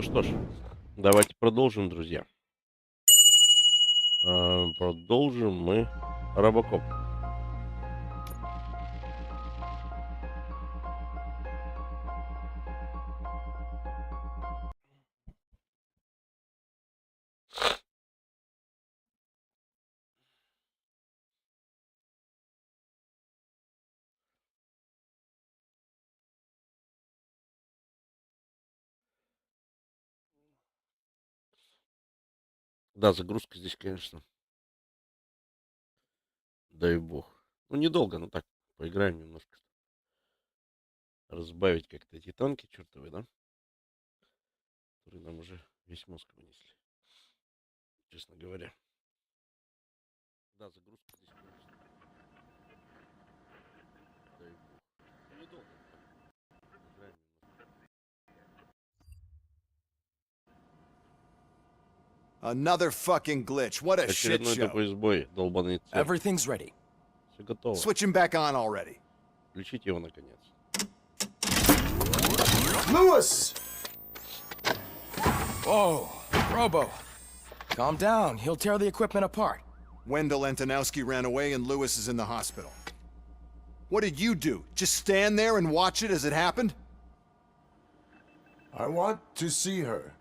Ну что ж, давайте продолжим, друзья. Продолжим мы RoboCop. Да, загрузка здесь, конечно, дай бог. Ну, недолго, но так, поиграем немножко. Разбавить как-то эти танки чертовы, да? Которые нам уже весь мозг вынесли, честно говоря. Да, загрузка здесь, конечно, дай бог. Ну, недолго, но так, поиграем немножко. Another fucking glitch. What a shit Очередной show. тупой сбой, долбаный цирк. Everything's ready. Все готово. Switch him back on already. Включите его, наконец. Lewis! Whoa, Robo. Calm down. He'll tear the equipment apart. Wendell Antonowski ran away and Lewis is in the hospital. What did you do? Just stand there and watch it as it happened? I want to see her.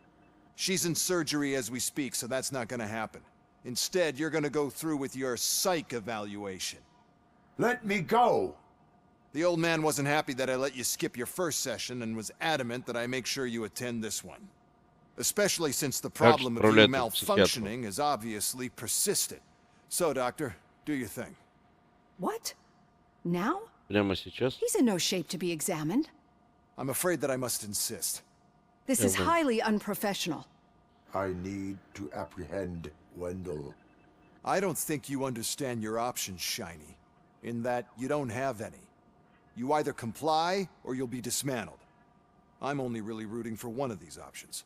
She's in surgery as we speak, so that's not gonna happen. Instead, you're gonna go through with your psych evaluation. Let me go! The old man wasn't happy that I let you skip your first session and was adamant that I make sure you attend this one. Especially since the problem of you malfunctioning is obviously persistent. So, Doctor, do your thing. What? Now? Прямо сейчас. He's in no shape to be examined. I'm afraid that I must insist. This is highly unprofessional. I need to apprehend Wendell. I don't think you understand your options, Shiny. In that you don't have any. You either comply or you'll be dismantled. I'm only really rooting for one of these options.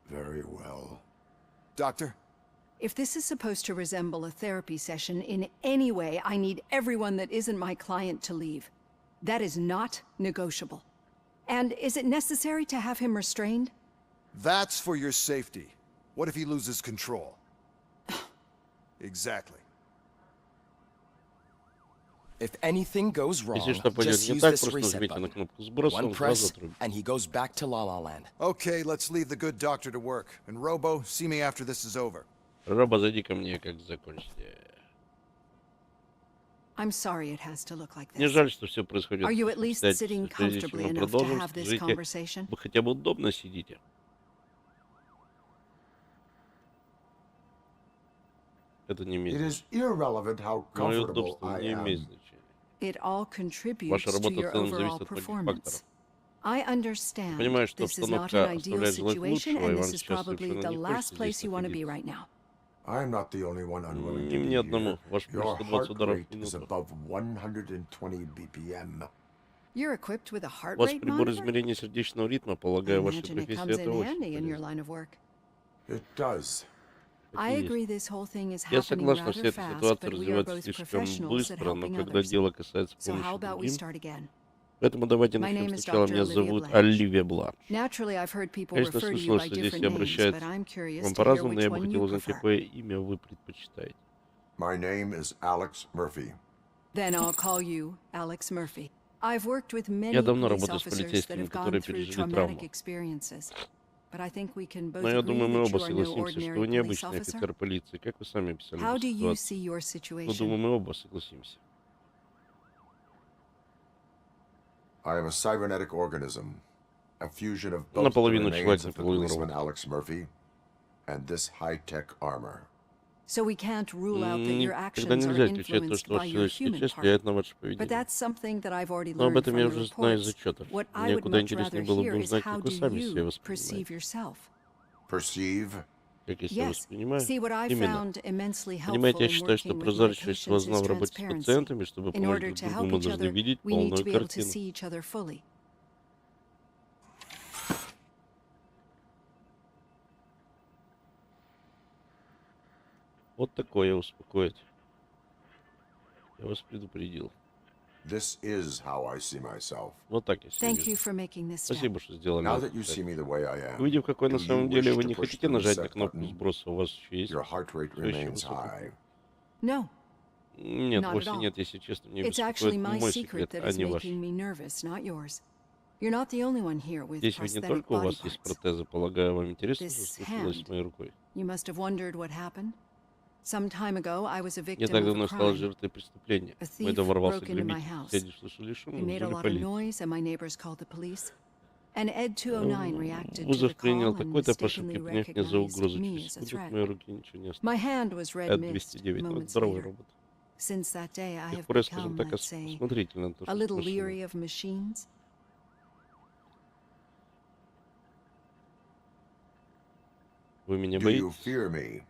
Very well. Doctor? If this is supposed to resemble a therapy session in any way, I need everyone that isn't my client to leave. That is not negotiable. And is it necessary to have him restrained? That's for your safety. What if he loses control? Exactly. If anything goes wrong, Если что пойдет just не use так, this просто reset нажмите на button. кнопку сброса, One он сразу press, отрубит. and he goes back to La La Land. Okay, let's leave the good doctor to work. And Robo, see me after this is over. Робо, зайди ко мне, как закончите. I'm sorry it has to look like Мне this. жаль, что все происходит. Are you at least sitting Прежде чем comfortably мы enough to продолжим, have this скажите, conversation? вы хотя бы удобно сидите? Это не имеет It is значения. irrelevant how Мое comfortable удобство I не имеет am. значения. It all contributes Ваша to работа в your целом overall зависит от многих performance. факторов. I understand Понимаю, что this is not обстановка an ideal оставляет желать situation, лучшего, и and вам this is сейчас probably совершенно the не last хочется place здесь you want to be находиться. right now. I'm not the only one unwilling to Не be мне одному. here. Ваш пульс Your 120 heart ударов rate в is минуту. above 120 BPM. You're equipped with a heart У вас rate прибор monitor? измерения сердечного ритма, I полагаю, вашей imagine it профессии comes это in очень handy in your полезно. line of work. It does. I Так и есть. agree this whole thing is Я happening согласна, вся rather эта fast, ситуация but we are развивается both слишком professionals at быстро, но helping когда others. дело касается So how помощи about we другим, start again? поэтому давайте My начнем name is сначала. Dr. Меня Olivia зовут Blanche. Оливия Бланш. Naturally, I've heard people Конечно, refer to you слышал, by что здесь все different names, обращаются but I'm к curious вам to hear по-разному, но which я бы one хотел you узнать, prefer. какое имя вы предпочитаете. My name is Alex Murphy. Then I'll call you Alex Murphy. I've worked with many Я давно police работаю с officers that полицейскими, have gone которые through пережили traumatic травму. experiences. But I think we can both Но я agree думаю, мы that оба you are no согласимся, что ordinary вы police необычный officer. офицер полиции, как вы сами описали How эту do you ситуацию. see your Но situation? думаю, мы оба согласимся. I am a cybernetic organism, a fusion of both the Наполовину remains человек, of the наполовину policeman робот. Alex Murphy and this high-tech armor. So we can't rule out that your Тогда actions are нельзя исключать то, influenced что by ваша your человеческая human часть part. влияет на ваше But поведение. that's something that I've already Но об learned этом from я your уже знаю из reports. отчетов. What I Мне would куда much интереснее rather было hear бы is узнать, how как вы do сами себя you воспринимаете. perceive yourself? Perceive? Как я себя Yes. воспринимаю? See, what I Именно. found immensely helpful Понимаете, я in считаю, что working with my прозрачность patients важна is в работе с transparency. пациентами. Чтобы In помочь order друг to другу, help мы each должны other, видеть we need to полную be able to картину. see each other fully. Вот такое успокоить. Я вас предупредил. This is how I see myself. Вот так я себя Thank you вижу. for making this step. Спасибо, что сделали Now этот that you see шаг. me the way I am, Увидев, какой на do you самом деле, wish вы to не push хотите the нажать на reset кнопку button? сброса? У вас еще есть Your heart rate все еще remains высокий high. No, Нет, not at вовсе all. нет, если честно. Мне It's actually беспокоит my мой secret секрет, that а is не ваш. making me nervous, not yours. You're not the only one here with Здесь ведь не prosthetic только у body вас есть parts. протезы, полагаю, вам интересно, что This случилось hand. с моей рукой. You must have wondered what happened. Some time ago, I was a Не victim так of a давно стала crime. жертвой преступления. A В мой thief дом ворвался broke into my грабитель. house. Соседи слышали шум He и made a вызвали lot of полицию. noise, and my neighbors called the police. And Ed 209 reacted to the Вызов принял call and такой-то по ошибке, mistakenly принять меня за recognized угрозу. me Через as a секунду от threat. моей руки ничего не My осталось. hand was red Эд mist 209, ну, это moments здоровый later. робот. Since that day, I С тех have пор я, скажем become, так, let's say, осмотрительно на то, a что little с машиной. leery of machines. Вы меня Do you боитесь? fear me?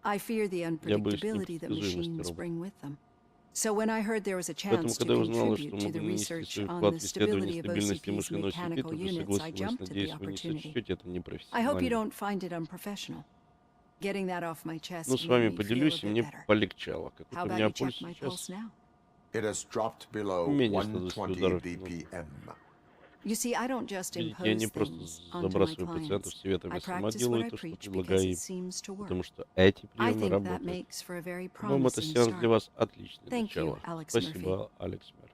I fear the Я боюсь unpredictability that непредсказуемости machines робота. bring with them. So when I heard there was a Поэтому, chance to когда я узнала, что contribute to могу the нанести research свой on вклад the в исследование stability of стабильности OCP's машин OCP, mechanical тут же units, I согласилась, jumped at the надеюсь, вы не opportunity. сочтете это I hope you непрофессионально. don't find it unprofessional. Getting that off my chest Ну, с made вами me feel a поделюсь, и bit мне better. полегчало. How Какой у about меня you check пульс my pulse сейчас? now? It has dropped below Менее 120 120 ударов в минуту. BPM. You see, I don't just Видите, я не impose просто things onto my забрасываю пациентов clients. советами, I я сама practice what делаю I то, что preach предлагаю because it им, seems to work. потому что эти I приемы think that работают. makes for a very По-моему, это promising сеанс для start. вас отличное Thank you, начало. Alex Спасибо, Алекс Мерфи.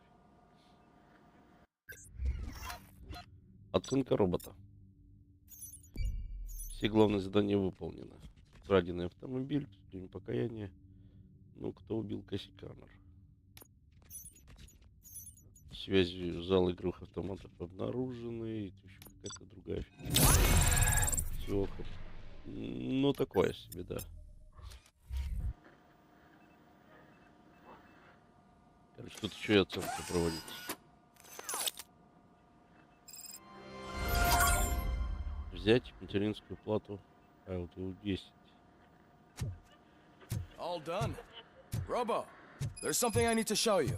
Оценка робота. Все главные задания выполнены. Краденый автомобиль, время покаяния. Ну, кто убил Кэсси Каннер? Связи зал игровых автоматов обнаружены. Это еще какая-то другая фигня. Все. Ну, такое себе, да. Короче, тут еще и оценка проводится. Взять материнскую плату Ауту 10. All done. Robo, there's something I need to show you.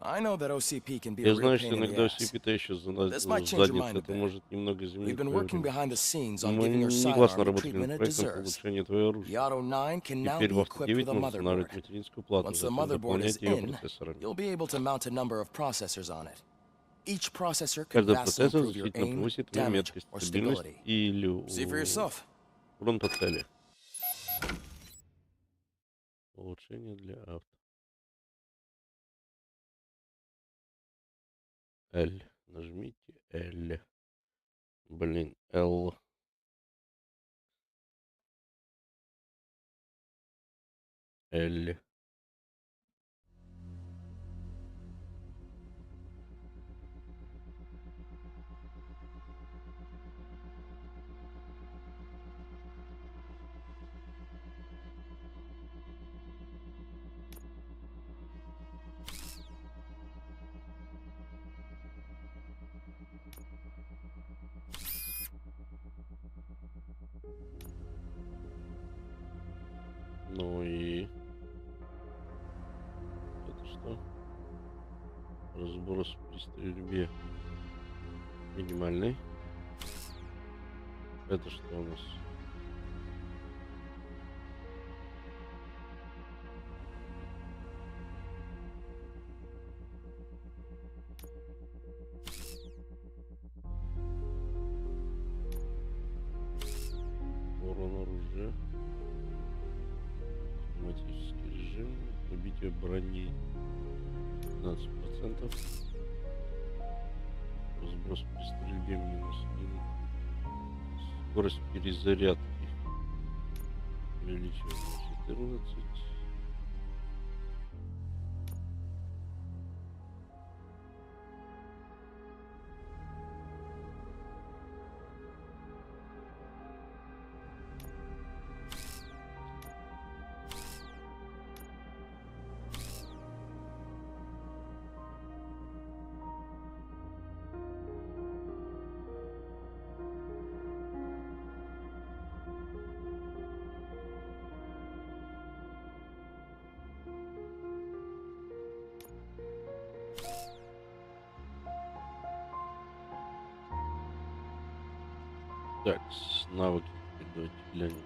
I know that OCP can be a Я real знаю, pain что in the иногда ass. OCP-то еще This might change your mind задница. a Это bit. может немного We've изменить been твое working время. behind the scenes on Мы giving your негласно sidearm the работали treatment над it проектом deserves. улучшения твоего The оружия. Auto 9 can now Теперь be в Авто equipped 9 with a можно устанавливать motherboard. материнскую плату, Once the затем motherboard is заполнять ее in, процессорами. you'll be able to mount a number of processors on it. Each processor can Каждый vastly процессор improve your значительно aim, повысит твою damage, меткость, or стабильность stability. или See for yourself. урон по цели. Улучшение для авто. L. Нажмите L. Блин, L. L. Ну и... Это что? Разброс при стрельбе минимальный. Это что у нас? Урон оружия. Автоматический режим. Пробитие брони 15%. Разброс при стрельбе -1. Скорость перезарядки увеличиваем на 14. Так, навыки теперь давайте глянем.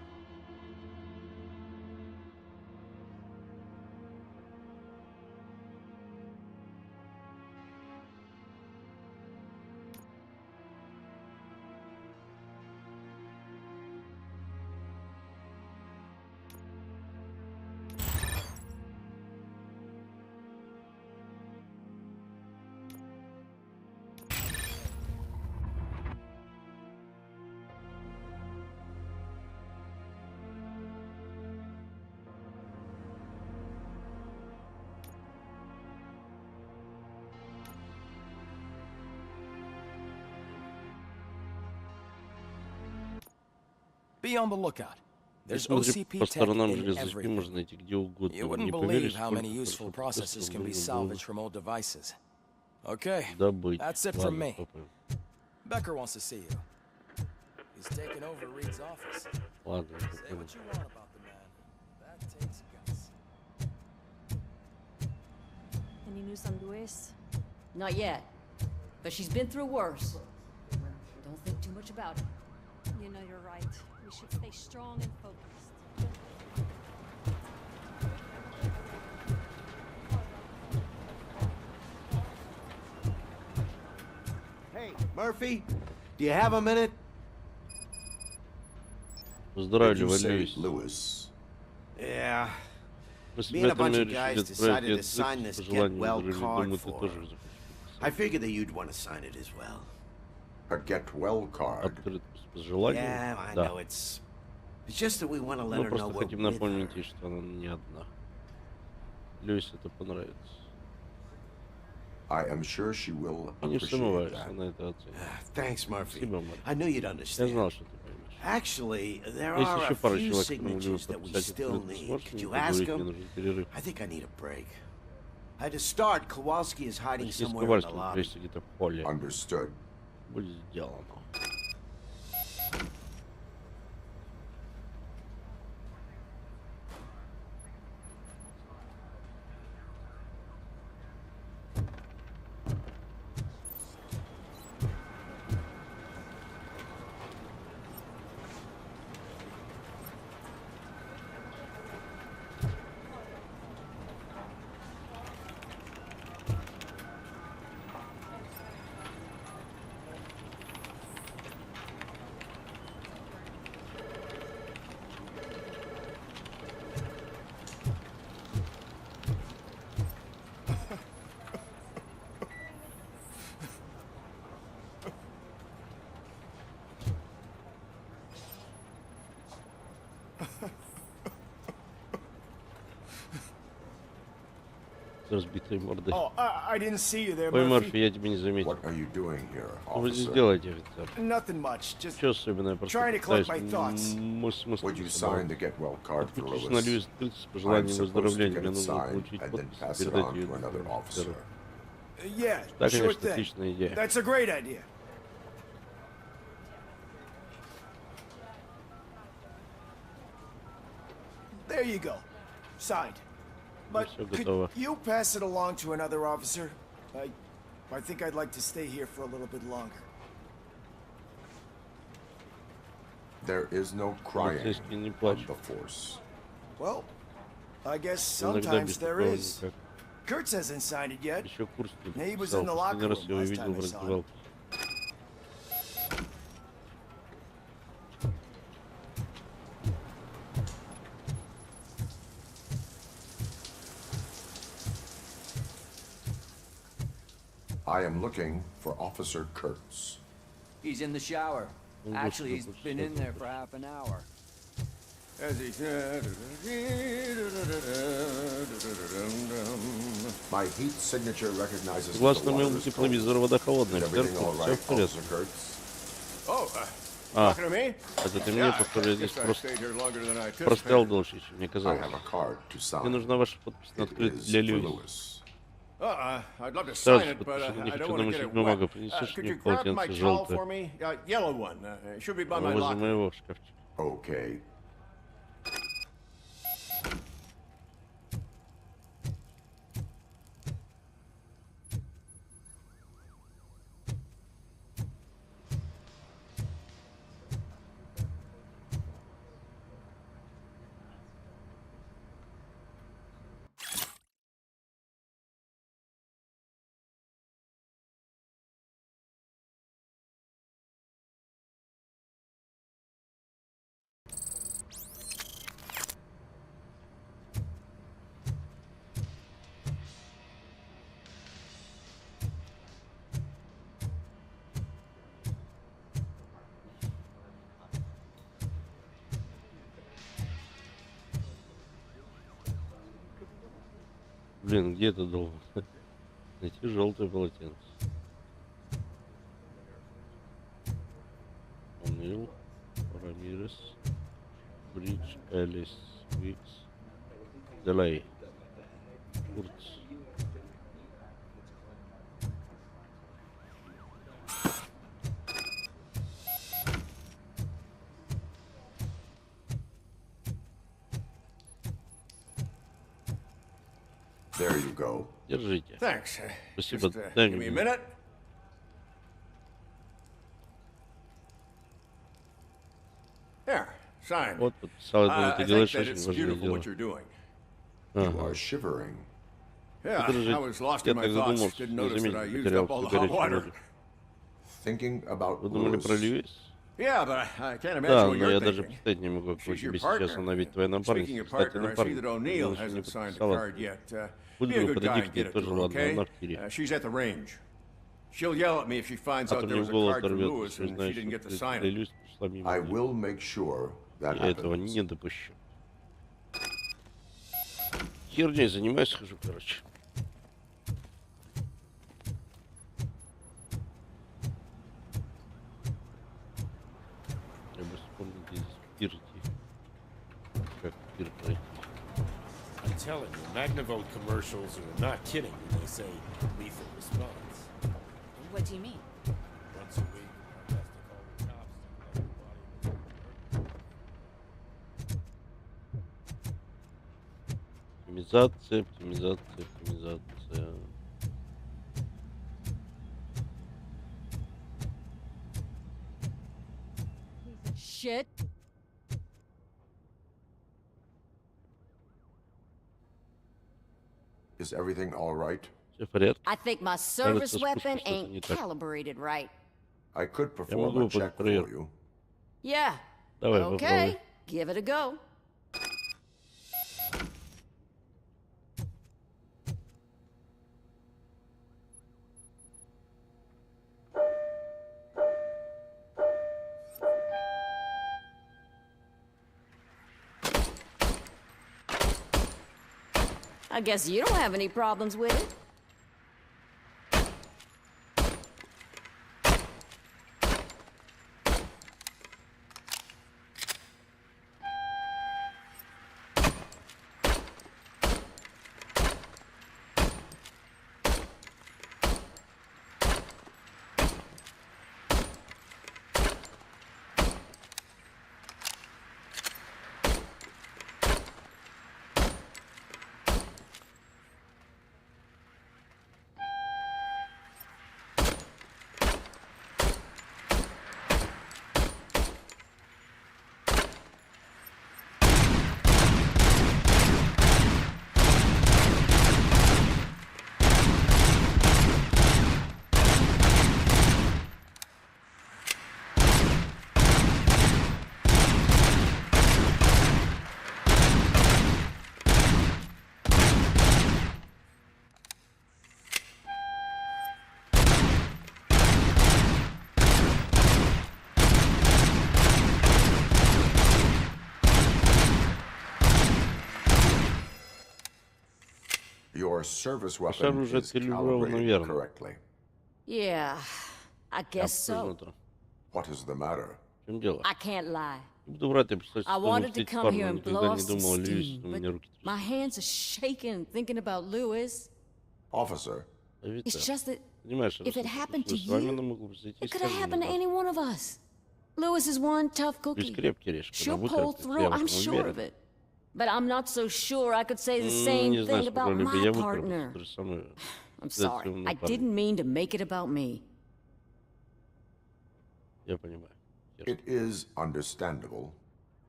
Be on the lookout. There's Смотри OCP по tech сторонам, in железячки everything. можно найти где угодно. You wouldn't Не believe поверишь, how сколько many useful хороших processes процессоров can be нужно было salvaged from old devices. Okay, добыть. that's it from Ладно, me. попробуем. Becker wants to see you. He's taken over Reed's office. Ладно, Say попробуем. what you want about the man. That takes guts. Any news on Luis? Not yet. But she's been through worse. Don't think too much about it. You know you're right. We should stay strong and focused. Hey, Murphy, do you have a minute? Did Поздравляю, you say Льюис. Lewis. Yeah. Мы с Me and a bunch ребятами of guys решили decided to отправить sign отзыв this по get желанию. well Думаю, card ты for тоже her. захочешь. I figured that you'd want to sign it as well. A get well card. Открыт по желанию. Yeah, I Да. know it's just that we want to let Мы her know просто we're хотим with напомнить her. ей, что она не одна. Льюис это понравится. I am sure she will И не appreciate сомневаюсь, that. она это оценит. Thanks, Murphy. Спасибо, Марк. I knew you'd Я understand. знал, что ты поймешь. Actually, there Есть are еще a пара few человек, которым любят signatures that we подписать still открытку. need. Сможешь Could мне you ask поговорить, мне him? нужен перерыв. I think I need a break. To start, Kowalski is hiding Почти с somewhere in the Ковальским lobby. прячется где-то в холле. Understood. Будет сделано. С разбитой мордой. Oh, I didn't see you there, Ой, Murphy. Морфи, я тебя не заметил. What are you doing here, Что вы здесь officer? делаете, офицер? Nothing much. Just Что особенное? Просто trying to collect пытаюсь my thoughts. смысл Would you sign the get well card for Подпишись на Lewis? Льюис открытку с I'm пожеланием supposed to выздоровления. get Мне it нужно signed получить and then подпись и pass it передать on ее to another другому officer. офицеру. yeah, Да, sure конечно, thing. отличная идея. That's a great idea. There you go. Signed. But всё could готово. you pass it along to another officer? I think I'd like to stay here for a little bit longer. There is no crying Полицейский не on плачет. the force. Well, I guess Иногда sometimes без there такого is. никак. Kurtz hasn't signed it yet. Еще курс не He was подписал. in the Последний locker раз room я его last видел time в I saw him. раздевалке. I am looking for Officer Kurtz. He's in the shower. Ну, Actually, he's господи, been что in there for half an hour. My heat signature recognizes that the Согласно water моему is cold. тепловизору водоходная. Is everything all Все right, в порядке. Officer Kurtz? Oh, А, talking to me? это ты мне, похоже, я здесь просто простоял дольше, чем мне I казалось. have a card to Мне sign. нужна ваша подпись на It открытку is для for Льюиса. Lewis. I'd love to Сразу sign же it, but подпишу, не I хочу don't want to get наносить it бумагу. wet. Принесешь Could мне you grab my полотенце towel for желтое? me? Yellow one. It should be by my Возле locker. моего шкафчика. Okay. Блин, где это должен? Найти желтое полотенце. Уныл, Рамирес, Бридж, Элис, Викс, Делей, Курц. There you go. Держите. Thanks. Спасибо. Just, Дай give me a мне. minute. There, sign. Вот подписал. Я думаю, I ты think делаешь that очень it's важное beautiful дело. what you're doing. You Ага. are shivering. Yeah, Подержи. I was lost Я in my так thoughts. задумался, Didn't не notice that I заметил, used потерял up all всю the hot горячую water. воду. Thinking about Вы думали про Lewis. Льюис? Yeah, but I can't Да, imagine what но you're я даже thinking. представить не могу, какой She's your тебе сейчас partner. она ведь твоя Speaking напарница. of Кстати, partner, I see that напарница. O'Neill Она еще не hasn't signed a подписала. card yet. Будь Be a добр, good подойди guy к and ней get it to тоже, her, ладно, okay? она в тире. She's at the range. She'll yell at me if she finds А out то there мне was в a голову card for оторвет, Lewis если and she знаешь, didn't get to что sign it. Льюис пришла мимо I меня. will make sure that Я этого happens. не допущу. Херней занимаюсь, хожу, короче. Я бы вспомнил, где здесь пир идти. Как пир пройти. I'm telling you, Magnavolt commercials are not kidding when they say lethal response. What do you mean? Once a week, our best to call the cops to let the body. Оптимизация, оптимизация, оптимизация. Shit. Is everything all right? Все в порядке. I think my service Кажется, weapon что-то не ain't так. calibrated right. I could Я perform могу a check for проверить. you. Yeah. Давай, Okay. попробуй. Give it a go. I guess you don't have any problems with it. Your service Ваше weapon оружие is откалибровано calibrated верно. correctly. Yeah, I guess so. Посмотрим. What is the matter? В чем дело? I can't lie. Не буду врать, я представляю, I что wanted to встретить come парня, here но and никогда blow не off some думал о Льюисе, steam, но у but меня руки my трясутся. hands are shaking thinking about Lewis. Officer, It's Офицер, just that понимаешь, if it happened to с вами you, оно могло произойти it с could have каждым happened из to вас. any one of us. Lewis is one tough Льюис cookie. крепкий орешек, она She'll pull выкарабкается, through, я в I'm этом sure of уверен. it. But I'm not so sure I could say the same Не знаю, thing смогу about ли бы my я partner. выкарабкаться, то же самое I'm с sorry. своим I напарником. didn't mean to make it about me. Я понимаю. it is understandable.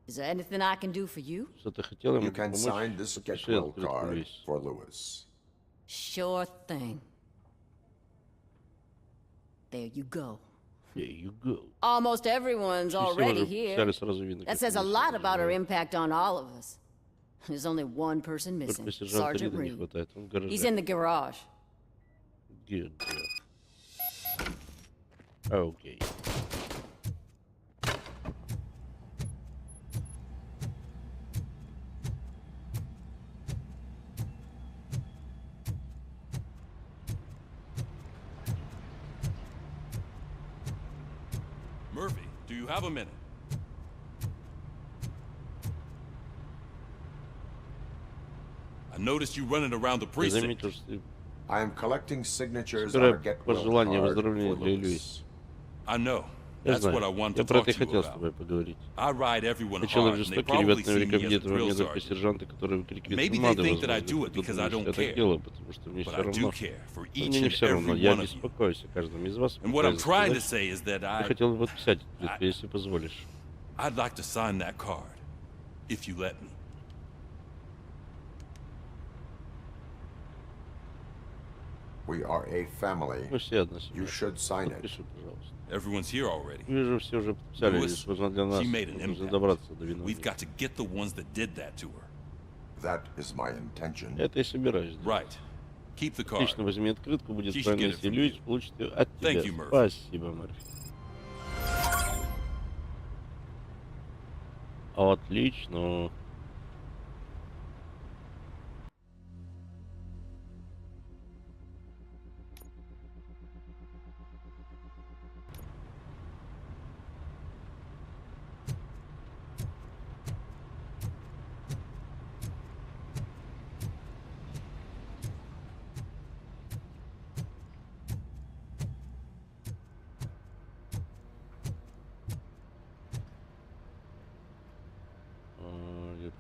Is there anything I can do for you? Что ты хотел, я You могу can помочь. sign this Подпиши get well открытку card Льюис. for Lewis. Sure thing. There you go. There you go. Almost everyone's Все already уже here. взяли сразу видно, That как says a Льюис lot about her переживает. impact on all of us. There's only one person missing, Только сержанта Sergeant Рида не Reed. хватает, он в гараже. He's in the garage. Good job. Окей. Murphy, do you have a minute? noticed you running around the Я precinct. заметил, что ты I am collecting signatures on a собираешь get well пожелания card выздоровления for для Lewis. Льюис. I know. Я That's what I знаю. wanted Я to про talk это и to you хотел с about. тобой поговорить. I ride everyone Ты человек hard, and they жестокий, probably ребят see наверняка me as a видят во мне drill только sergeant. сержанта, который выкрикивает Maybe they команды, think that I возможно. do it Кто-то because I думает, что don't я так care. делаю, потому что мне But все I do равно. care for Но each мне не and все равно. every Я one of you. беспокоюсь о каждом из вас. And what I'm пытаюсь trying to сказать. say is that Я хотел бы подписать это, если позволишь. I'd like to sign that card, if you let me. We are a family. Мы все одна семья. You should sign it. Подпиши, пожалуйста. Everyone's here already. Вижу, все уже подписали. Lewis, Здесь нужно для нас she made an нужно impact. добраться до We've виновника. got to get the ones that did that to her. That is my intention. Это я собираюсь делать. Right. Keep the card. Отлично, возьми открытку, будет She should правильно, get it если from Льюис you. получит ее от тебя. Thank you, Murphy. Спасибо, Мерфи. Отлично.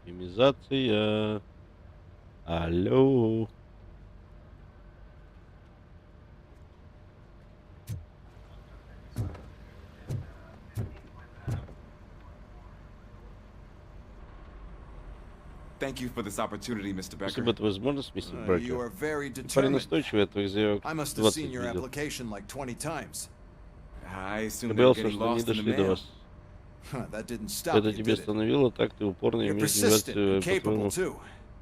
Оптимизация. Алло. Thank you for this opportunity, Mr. Becker. Спасибо, это возможность, мистер You Беккер. are very Парень determined. настойчивый, от твоих заявок I must have 20 seen your видел. application like 20 times. I assume Ты they're боялся, getting что они lost in the дошли до mail. вас. That didn't stop Это you, тебе did it? остановило, так ты упорно You're имеешь persistent and мотивацию, capable по-твоему, too.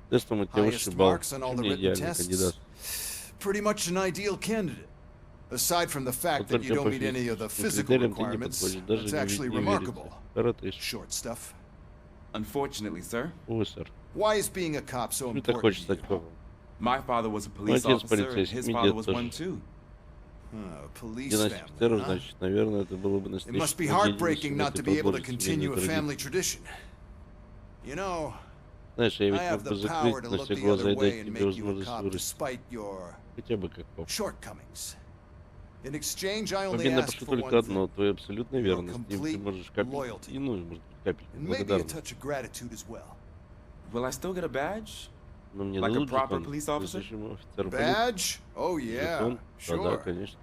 тестом у тебя Highest высший балл. marks on all Ты the не written идеальный tests. кандидат. Pretty much an ideal candidate. Aside from the fact Вот that you только don't по meet any of the физическим physical критериям ты не requirements, подходишь, даже it's actually не remarkable. верится. Коротыш. Short stuff. Unfortunately, sir, Увы, сэр. Why is being a cop so Ты так important хочешь to стать you? копом. my father was a police отец officer, and полицейский, his мой father дед was тоже. one too. Police Династия family, офицеров, huh? значит, наверное, это было бы It настоящей must be трагедией, heartbreaking если not ты to be able to продолжишь continue a семейную family традицию. tradition. You know, Знаешь, я I ведь have мог бы the power закрыть to на look все the глаза other и way дать and тебе make you a возможность cop вырасти. despite your Хотя бы как коп. shortcomings. In exchange, I В only обмен на asked прошу for только one одно, thing. твою абсолютную верность. Им ты complete можешь капельку, loyalty. и, ну, может быть, капельку And maybe a благодарности. touch of gratitude as well. Will I still get a badge? Но мне Like a дадут proper жетон, police officer? настоящему офицеру полиции. Badge? Oh yeah, Жетон? Да, sure. конечно.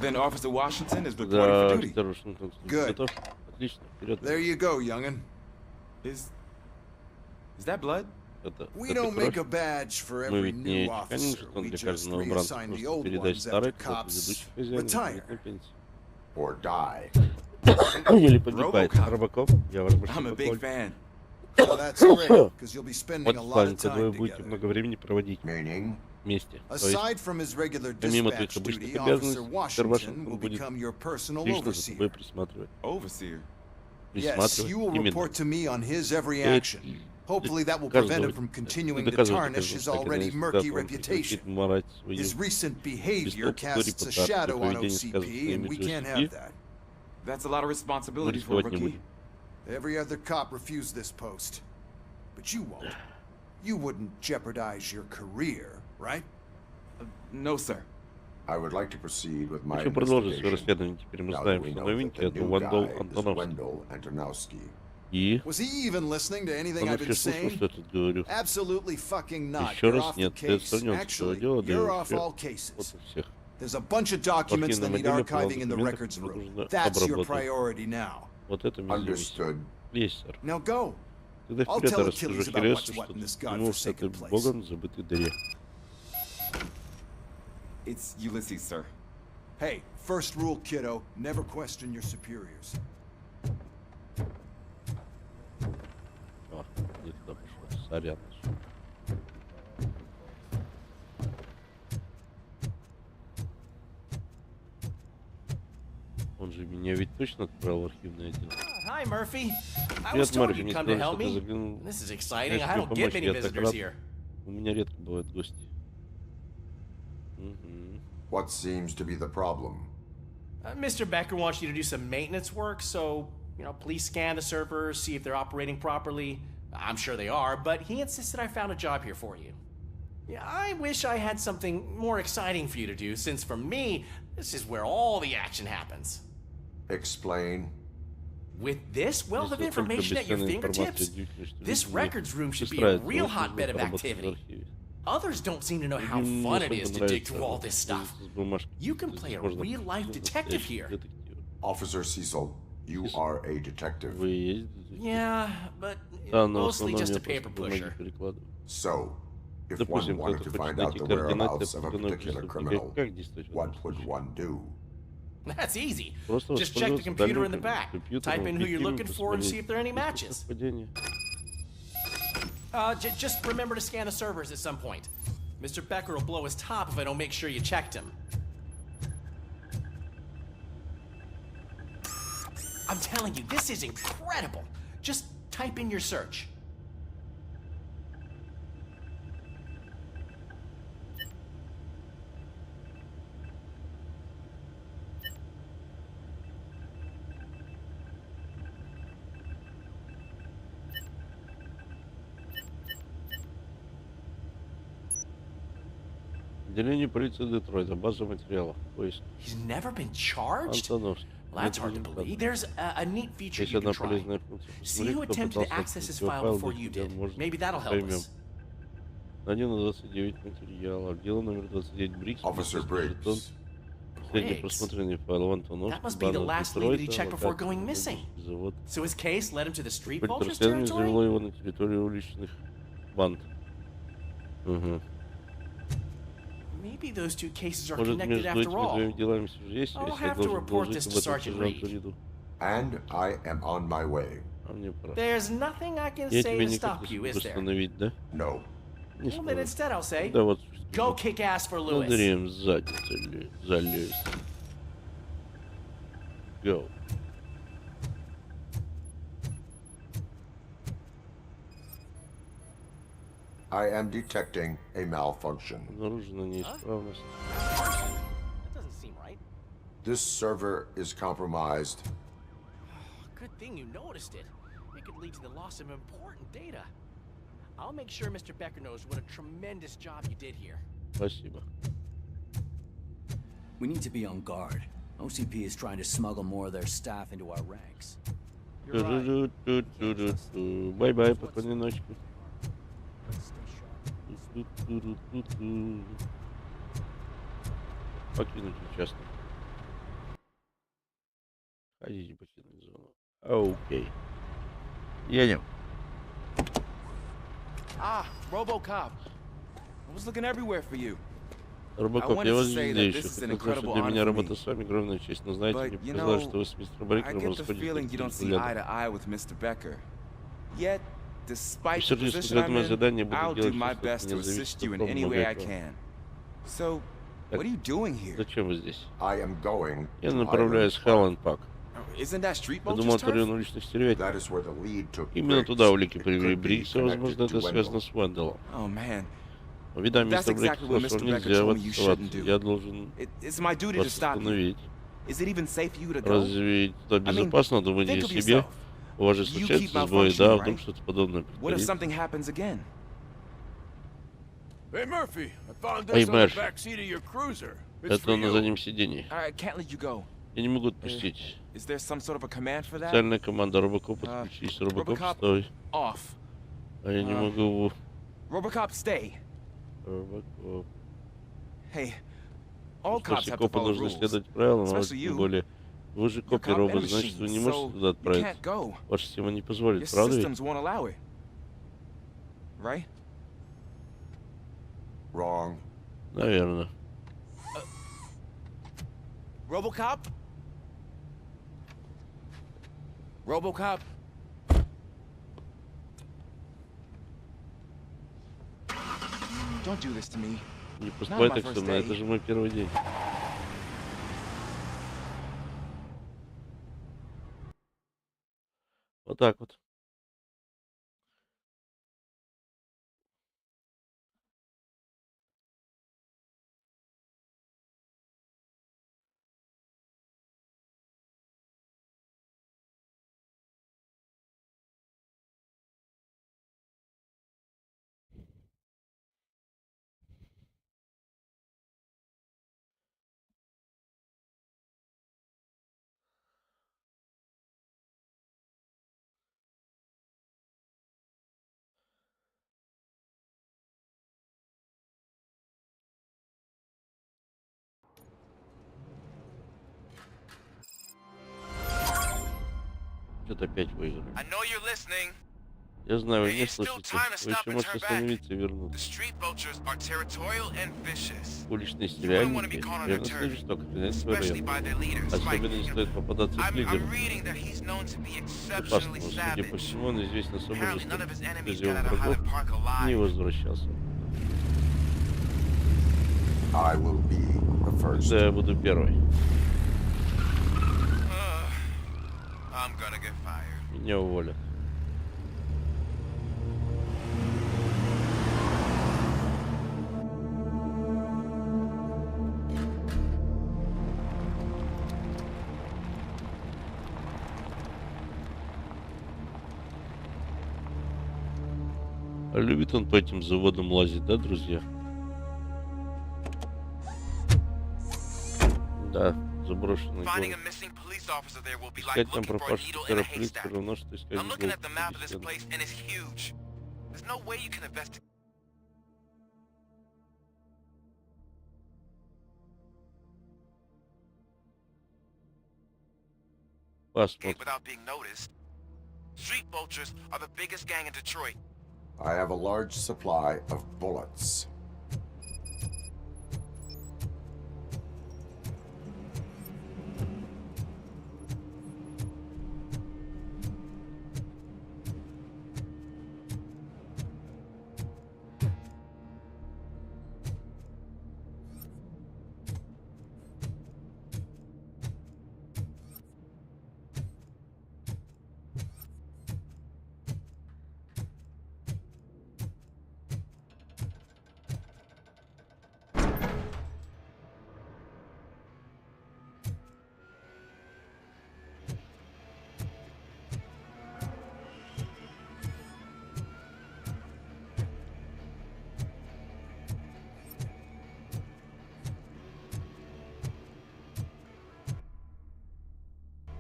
Then Officer Washington is reporting Да, for duty. офицер Вашингтон. Good. Готов? Отлично, вперед. There you go, young'un. Is that blood? Это, We это don't make кровь. a badge for Мы every ведь не new чеканим officer. жетон We для just каждого новобранца. reassign the Просто old передай ones старый, after когда cops предыдущий хозяин retire. уходит на пенсию. Or die. Или погибает. RoboCop. Робокоп? Я ваш большой I'm a big поклонник. fan. Well, that's great, because you'll be spending Вот a lot of славненько, двое time будете together. много времени проводить Meaning, вместе. То есть, Aside from his regular помимо твоих dispatch обычных duty, Officer обязанностей, офицер Washington Вашингтон will будет become your personal лично за тобой overseer. присматривать. Overseer. Yes, you will Именно. report to me on his every И action. Hopefully that will prevent him доказывать, from и continuing to доказывать tarnish his каждому, already как murky он reputation. прекратит марать свою His recent behavior преступную casts a репутацию, shadow on поведение сказано OCP, and we имиджу can't OCP. have that. That's a lot of Мы responsibility for a рисковать не rookie. будем. Every other cop refused this post. But you won't. You wouldn't jeopardize your career, right? No, sir. I would like to proceed with my Хочу продолжить свое investigation. расследование. Теперь мы Now that знаем, we что know that новинки the это new Вандал guy is Антоновский. Wendell Antonowski. И Was he even listening to anything он I've been вообще слушал, saying? что я тут говорю. Absolutely fucking not. Еще You're раз off the нет, ты case. отстранен от своего Actually, дела, да и you're off вообще all от cases. всех. There's a bunch of В documents that архивном need отделе archiving in the документов, records которые room. нужно That's your обработать. priority now. Вот это мне здесь. Understood. Есть, сэр. Now go. Тогда I'll вперед tell я расскажу Achilles about Ахиллесу, what's what что in this ты думал, что ты godforsaken place. богом забытой дыре. It's Ulysses, sir. Hey, first rule, kiddo, never question your superiors. А, не туда пошел. Сорян. Он же меня ведь точно отправил в архивное отдел. Hi, Murphy. I Привет, was told Мurphy. you'd Мне come to сказали, help что ты me. заглянул. This is exciting. Я I don't get помочь, many я так visitors рад. here. У меня редко бывают гости. Мгм. What seems to be the problem? Mr. Becker wants you to do some maintenance work, so, please scan the servers, see if they're operating properly. I'm sure they are, but he insisted I found a job here for you. Yeah, I wish I had something more exciting for you to do, since for me, this is where all the action happens. Explain. With this wealth of information at your fingertips, this records room should be a real hotbed of activity. Others don't seem to know how fun it is to dig through all this stuff. You can play a real-life detective here. Officer Cecil, you are a detective. Yeah, but mostly just a paper pusher. So, if one wanted to find out the whereabouts of a particular criminal, what would one do? That's easy. Just check the computer in the back. Type in who you're looking for and see if there are any matches. Just remember to scan the servers at some point. Mr. Becker will blow his top if I don't make sure you checked him. I'm telling you, this is incredible. Just type in your search. Отделение полиции Детройта. База материалов. Поиск. He's never been charged? Well, that's hard to believe. There's a neat feature you can try. See who attempted to access his file before you did. Maybe that'll help us. 1/29 материалов. Дело номер 29 Брикс. Officer Briggs. Последний просмотренный файл в Антоновске. That must be the last lead he checked before going missing. So his case led him to the street vultures territory? Завело его на территорию уличных банд. Maybe those two cases are connected after all. I'll have to report this to Sergeant Reed. And I am on my way. There's nothing I can say to stop you, is there? No. Well, then instead I'll say, go kick ass for Lewis. Go. I am detecting a malfunction. That doesn't seem right. This server is compromised. Good thing you noticed it. It could lead to the loss of important data. I'll make sure Mr. Becker knows what a tremendous job you did here. Спасибо. We need to be on guard. OCP is trying to smuggle more of their staff into our ranks. Бай-бай, спокойной ночи. Покинуть участок. Хотите покинуть зону? Окей. Едем. Ah, RoboCop. I was looking everywhere for you. RoboCop, я вас везде ищу. Хотел сказать, что для меня работа с вами огромная честь, но знаете, мне показалось, что вы с мистером Беккером расходитесь взглядом. Despite the position I'm in, I'll do my best to assist you in any way I can. So, what are you doing here? Зачем вы здесь? I am going. Я направляюсь в Халланд Парк. Isn't that street Я думал, это район уличных стереотипов. Именно туда улики привели Брикса, возможно, это связано с Венделом. Видимо, мистер Брикс сказал, что нельзя в это соваться. Я должен вас остановить. Разве это безопасно? Думайте о себе. У вас же случается сбои, да? Вдруг что-то подобное повторится. Эй, Мерфи, это на заднем сиденье. Я не могу отпустить. Специальная команда RoboCop, подключись. RoboCop, стой. А я не могу... RoboCop, stay. RoboCop. Hey, all cops have to Копы follow должны rules. следовать правилам, а вас Especially тем you. более... Вы же копи робот, значит, вы не можете туда отправиться. Ваша система не позволит, правда ведь? Wrong. Наверное. RoboCop? RoboCop? Don't do this to me. Не поступай так со мной, это же мой первый день. Вот так вот. Что-то опять выиграли. Я знаю, вы не слышите. Вы еще можете остановиться и вернуться. Уличные стериальники ревностно и жестоко принять свой район. Особенно не стоит попадаться к лидеру. Опасно, судя по всему, он известен особо жестоко. Из его врагов не возвращался. Да, я буду первый. Меня уволят. А любит он по этим заводам лазить, да, друзья? Да, заброшенный город. Искать там пропавших офицеров полиции все равно, что искать Посмотрим. I have a large supply of bullets.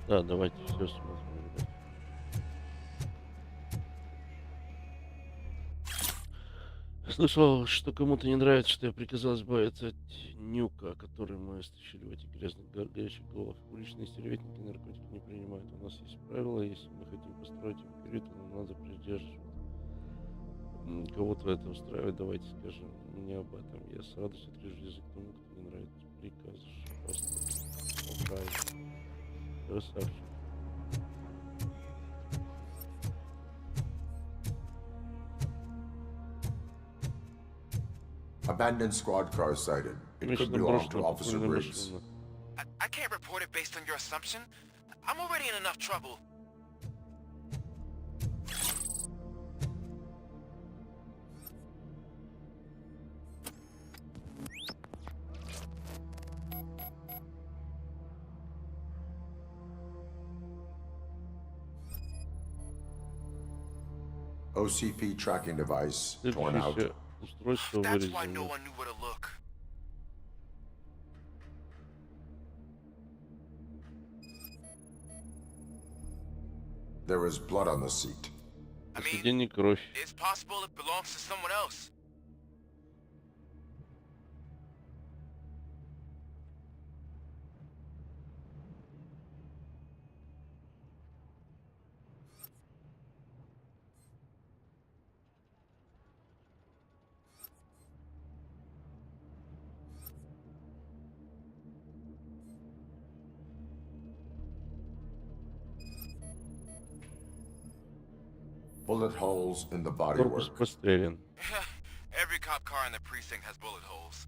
Да, давайте все смотрим, ребят. Слышал, что кому-то не нравится, что я приказал избавиться от нюка, который мы стащили в этих грязных горящих головах. Уличные стервятники наркотики не принимают. У нас есть правила, если мы хотим построить империю, то нам надо придерживаться. Кого-то это устраивает, давайте скажем мне об этом. Я с радостью отрежу язык тому, кто не нравится приказ. Просто красавчик. Abandoned squad car sighted. It could belong to Officer Briggs. I can't report it based on your assumption. I'm already in enough trouble. OCP tracking device torn out. That's why no one knew where to look. There was blood on the seat. I mean, it's possible it belongs to someone else. Bullet holes in the bodywork. Every cop car in the precinct has bullet holes.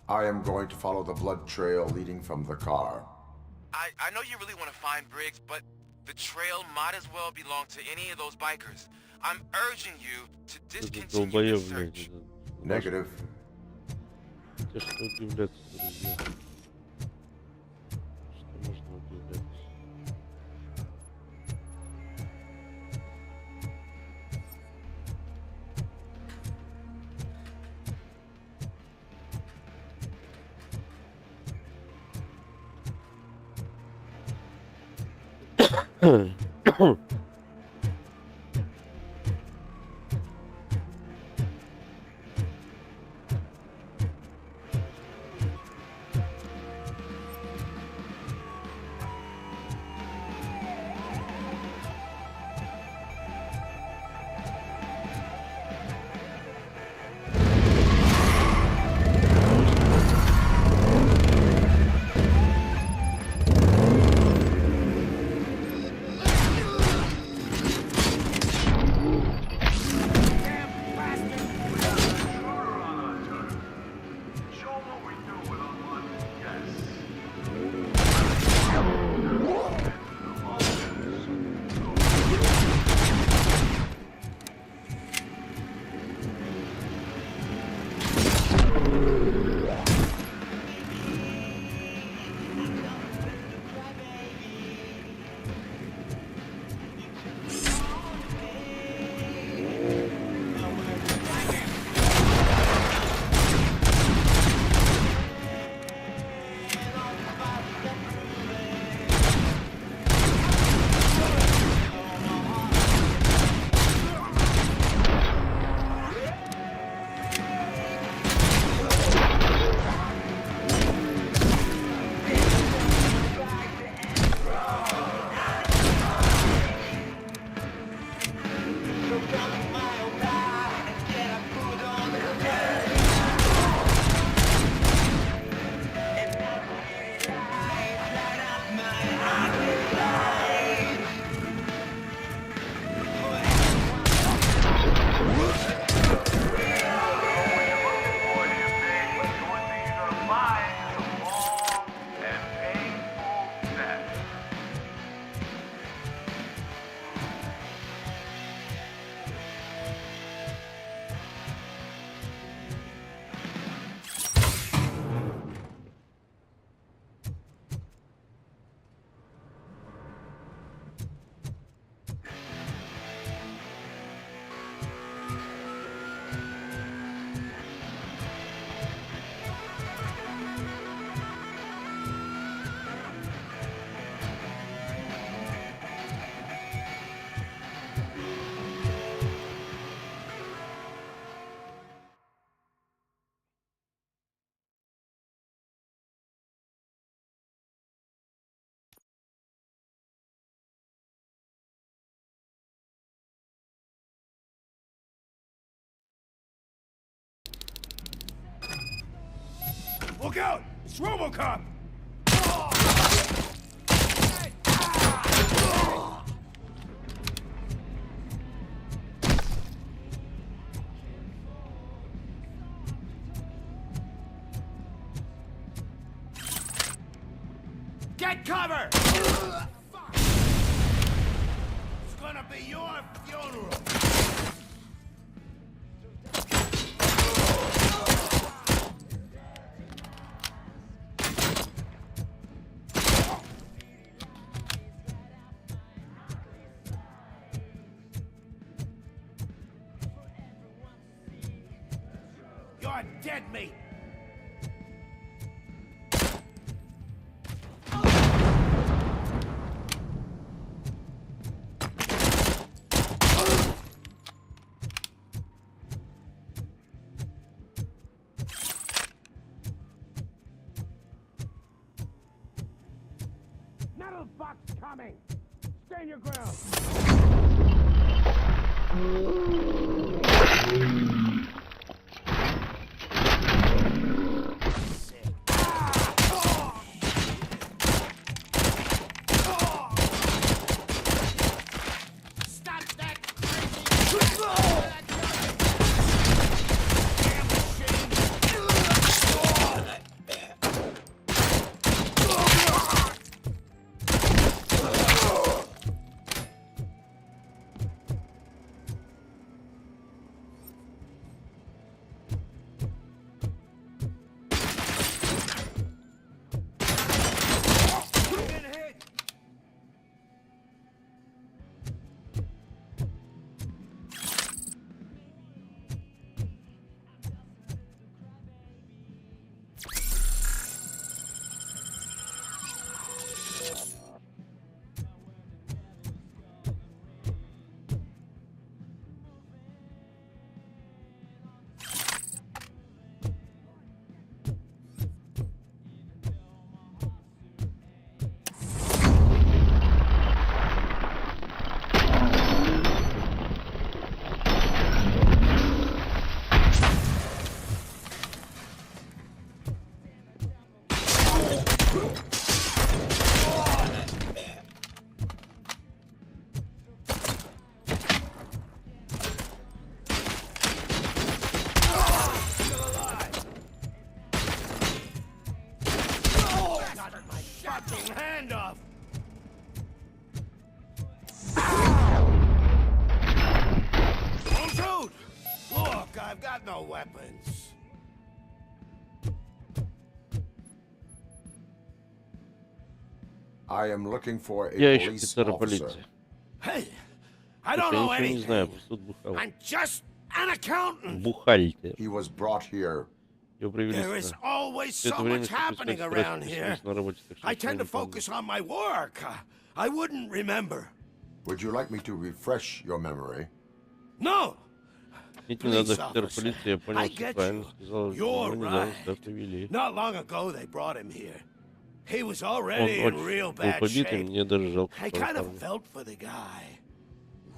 I am going to follow the blood trail leading from the car. I know you really want to find Briggs, but the trail might as well belong to any of those bikers. I'm urging you to discontinue the search. Negative. Look out! It's RoboCop! Get cover! It's gonna be your funeral! You're dead meat! Metal box coming! Stand your ground! Hand off! Don't shoot! Look, I've got no weapons. I am looking for a Я ищу police офицера officer. полиции. Hey, I Я don't know ничего не знаю, anything. просто тут бухал. I'm just an accountant. Бухальтер. He was brought here. Его привели There is сюда. always Все это so время much happening around here. на работе, так что I ничего tend не to помню. focus on my work. I wouldn't remember. Would you like me to refresh your memory? No. Мне не надо офицер полиции, я понял, что правильно сказал. You're Его недавно right. сюда привели. Not long ago they brought him here. He was Он already in очень real был bad побитый, shape. мне даже жалко I стало kind of парня. felt for the guy.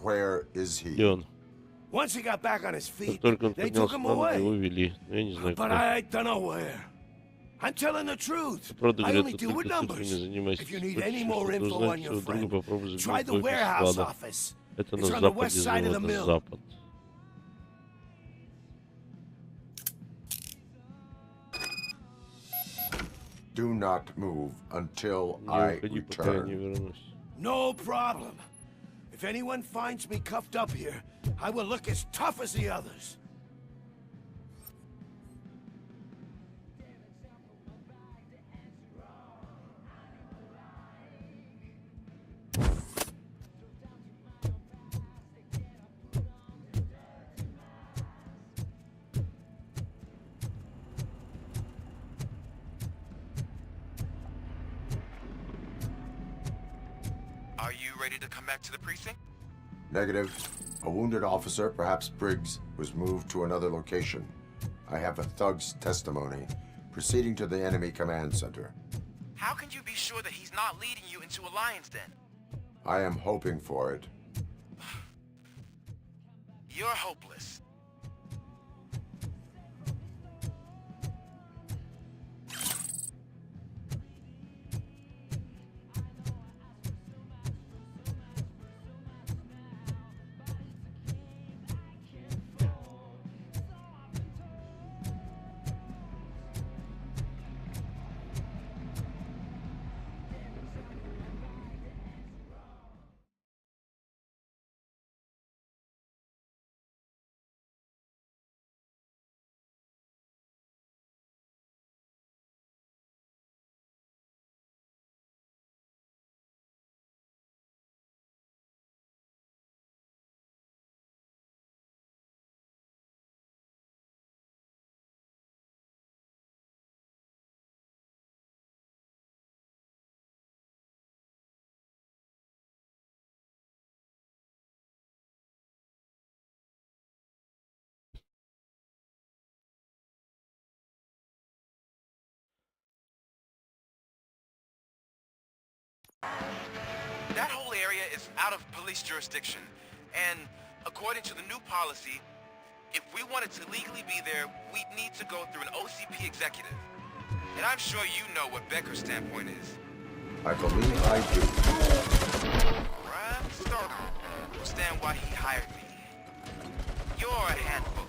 Where is he? Где он? Once he got back on his Как feet, только он they took поднялся him на ноги, его away. увели. Но я не знаю, But куда. I don't know where. I'm telling the truth. Правда, I говорят, only тут deal with только numbers. цифрами занимаюсь. If you need Хочешь any more что-то info узнать on your своего друга, friend, попробуй try заглянуть the в офис warehouse склада. office. Это на It's on the западе west side of the завода, mill. запад. Do not move until Не I уходи, пока я не return. вернусь. No problem. If anyone finds me cuffed up here, I will look as tough as the others. Are you ready to come back to the precinct? Negative. A wounded officer, perhaps Briggs, was moved to another location. I have a thug's testimony. Proceeding to the enemy command center. How can you be sure that he's not leading you into a lion's den? I am hoping for it. You're hopeless. That whole area is out of police jurisdiction, and according to the new policy, if we wanted to legally be there, we'd need to go through an OCP executive. And I'm sure you know what Becker's standpoint is. I believe I do. Right? Start to understand why he hired me. You're a handful.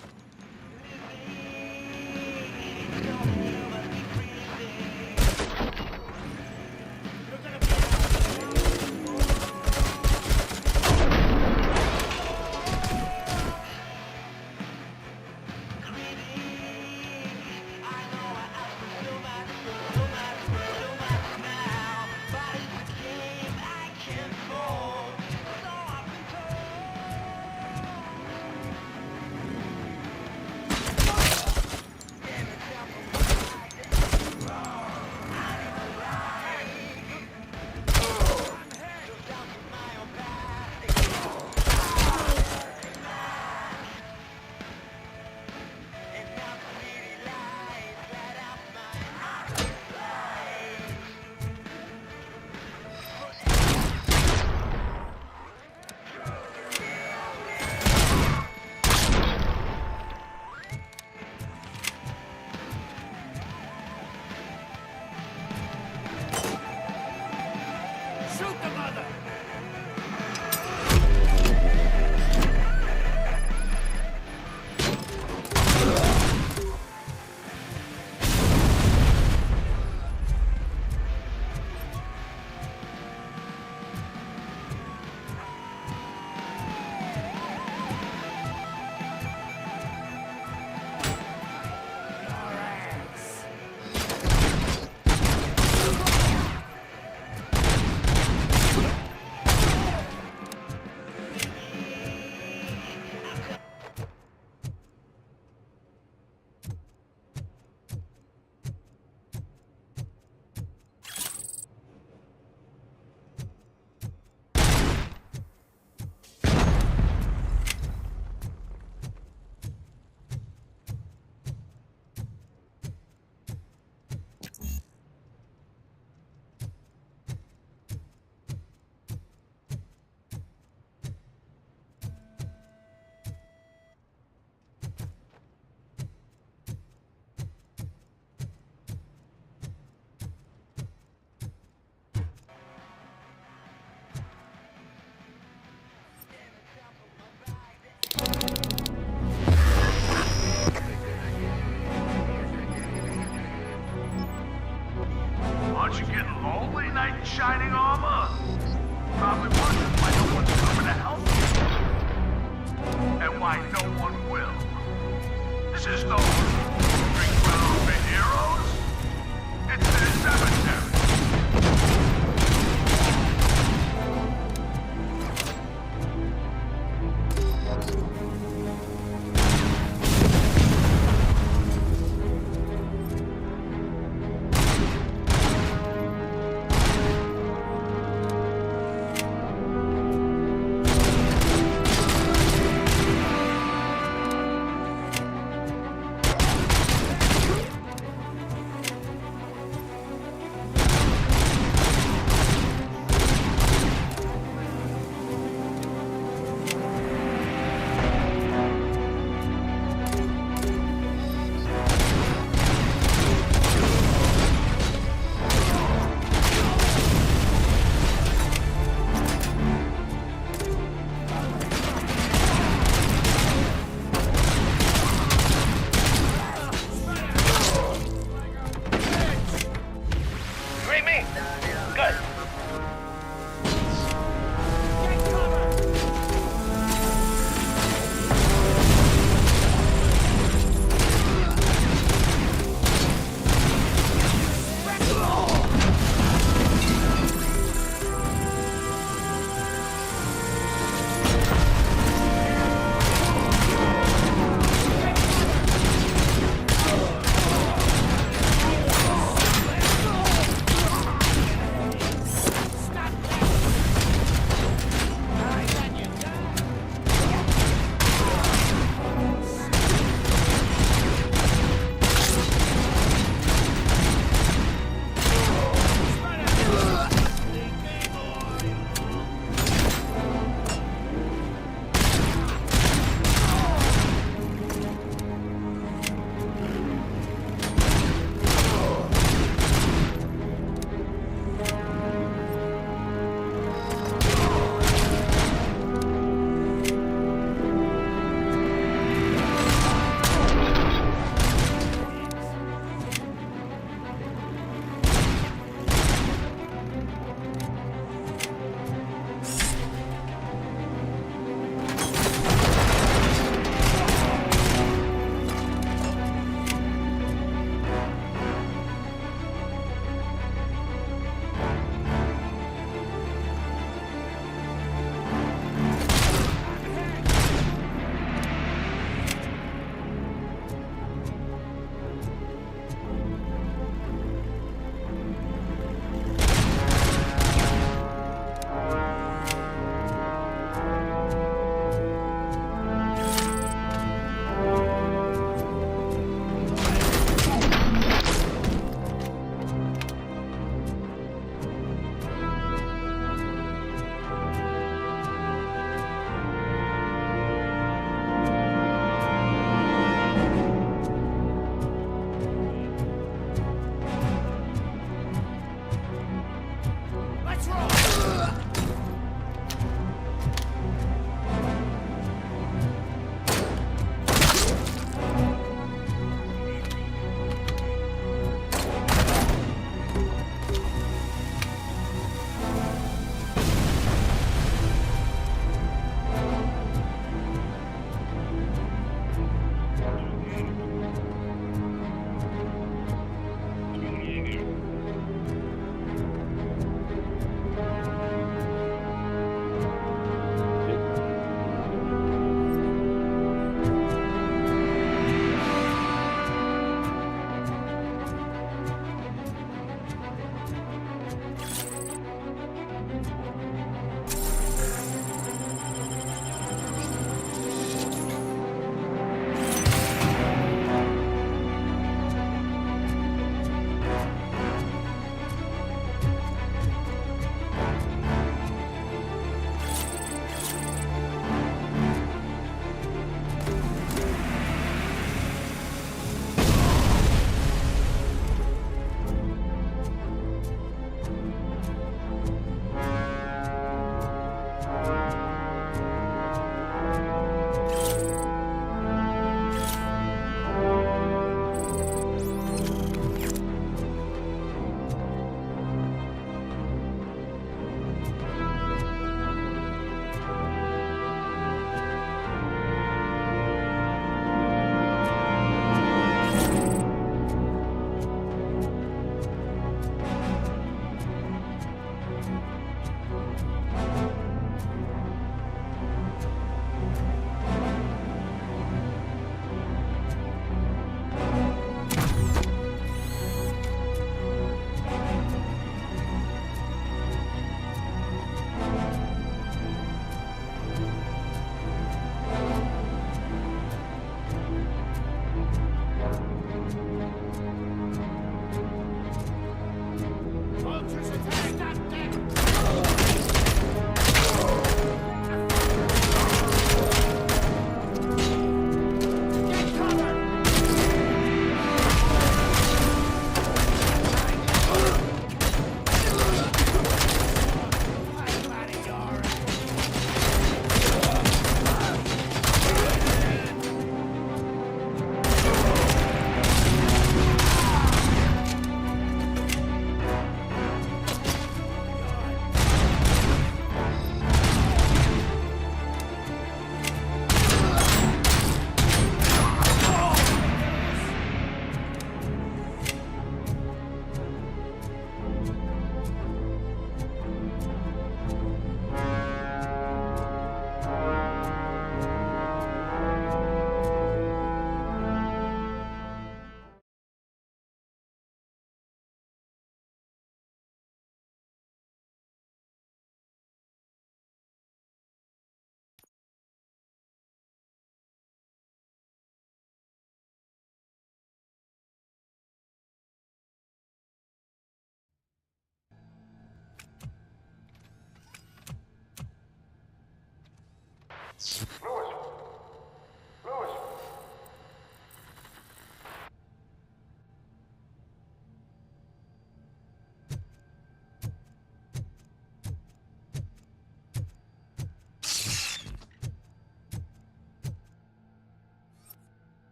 What, you getting lonely, knight in shining armor? Probably wondering why no one's coming to help you. And why no one will. This is no drink ground for heroes. It's their cemetery.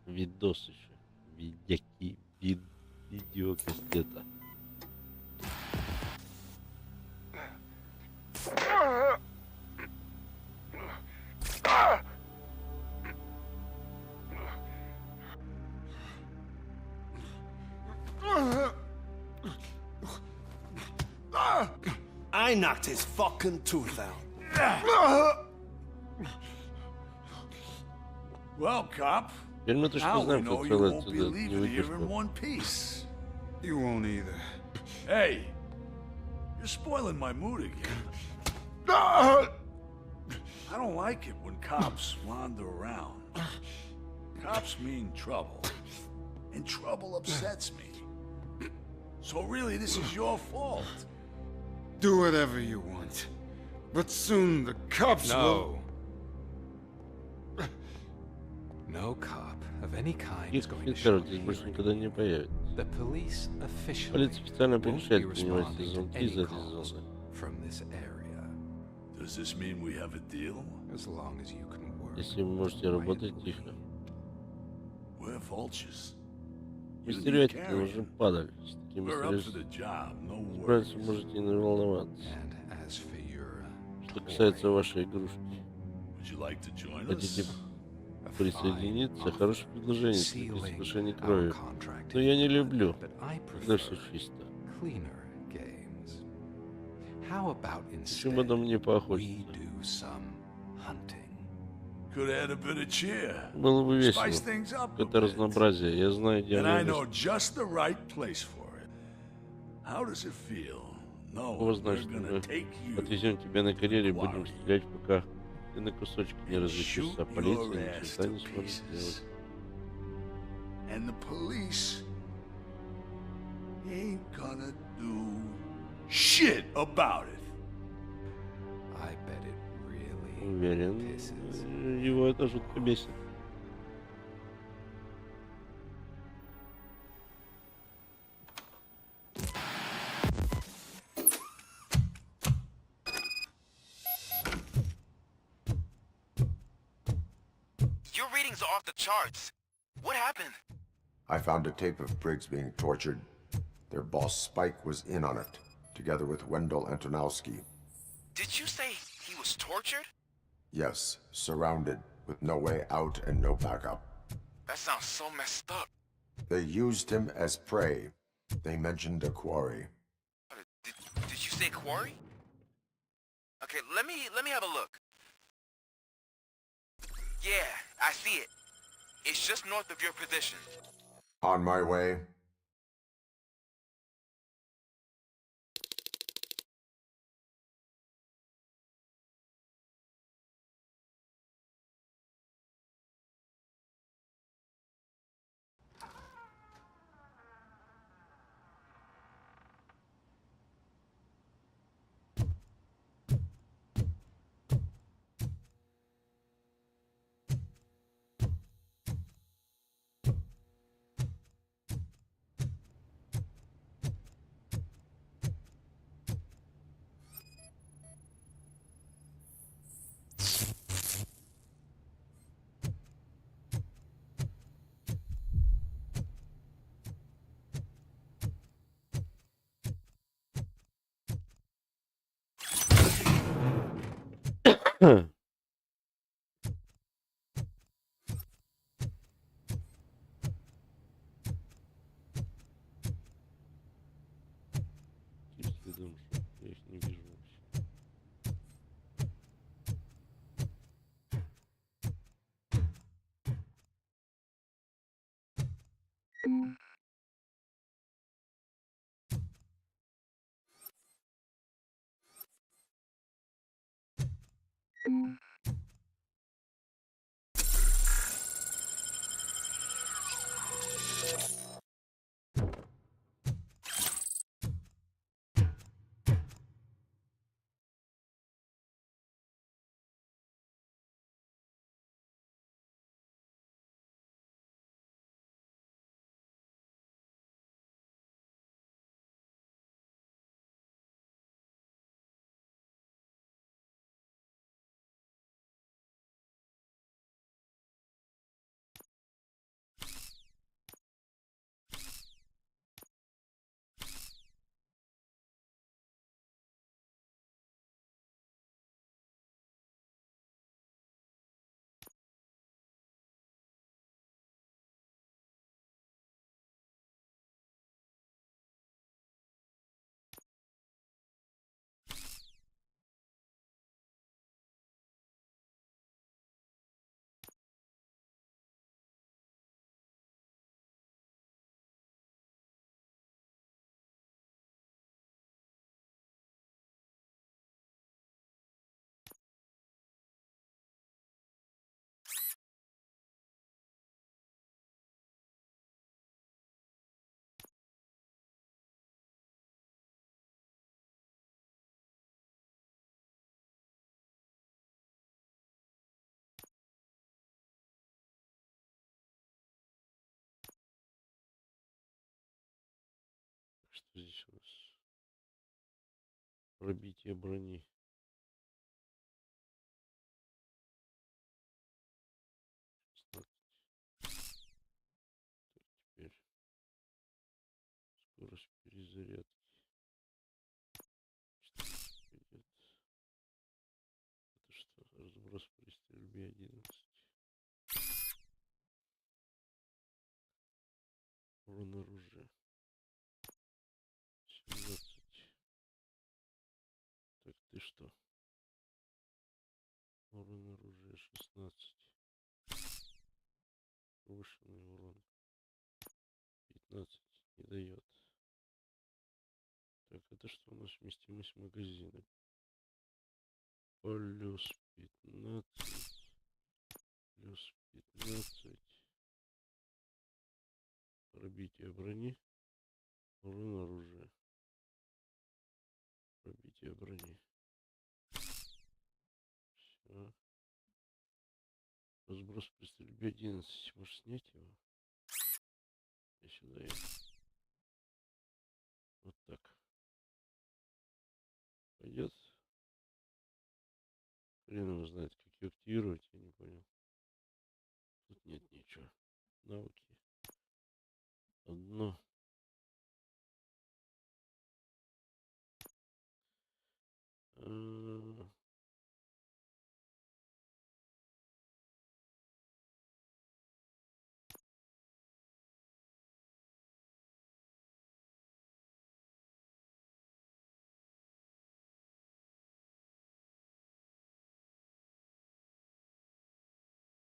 ВИДОС еще. Видеокассета. I knocked his fucking tooth out. Well, cop. Теперь мы точно знаем, как целое отсюда не выйдешь. You won't either. Hey, you're spoiling my mood again. I don't like it when cops wander around. Cops mean trouble, and trouble upsets me. So really, this is your fault. Do whatever you want, but soon the cops will... No cop of any kind is going to Офицеров show здесь me. больше никогда не появится. The police officially Полиция официально won't be порешает принимать responding сезон to 3 из any этой calls зоны. from this area. Does this mean we have a deal? As long as you can work. Если вы можете работать тихо. We're vultures. Вы стереотипы уже падали. С такими средствами. Справиться можете не волноваться. Что касается вашей игрушки. Хотите присоединиться? Хорошее предложение для соглашения крови. Но я не люблю, когда все чисто. Почему бы нам не поохотиться? Было бы весело. Это разнообразие. Я знаю, где оно есть. Вы знаете, мы отвезем тебя на карьере и будем стрелять, пока ты на кусочки не различишься, а полиция ничего не сможет сделать. Уверен, его это жутко бесит. Your readings are off the charts. What happened? I found a tape of Briggs being tortured. Their boss Spike was in on it, together with Wendell Antonowski. Did you say he was tortured? Yes, surrounded, with no way out and no backup. That sounds so messed up. They used him as prey. They mentioned a quarry. Did you say quarry? Okay, let me have a look. Yeah, I see it. It's just north of your position. On my way. Следом, я их не вижу вообще. Что здесь у нас? Пробитие брони. Теперь скорость перезарядки. 14 пойдет. Это что? Разброс при стрельбе 11. Урон оружия 17. Так, ты что? Урон оружия 16. Повышенный урон 15. Не дает. Так, это что у нас? Вместимость магазина? Плюс 15. Плюс 15. Пробитие брони. Урон оружия. Пробитие брони. Все. Разброс при стрельбе 11. Можешь снять его? Я сюда иду. Вот так. Пойдет. Хрен его знает, как ее активировать, я не понял. Тут нет ничего. Навыки. Одно.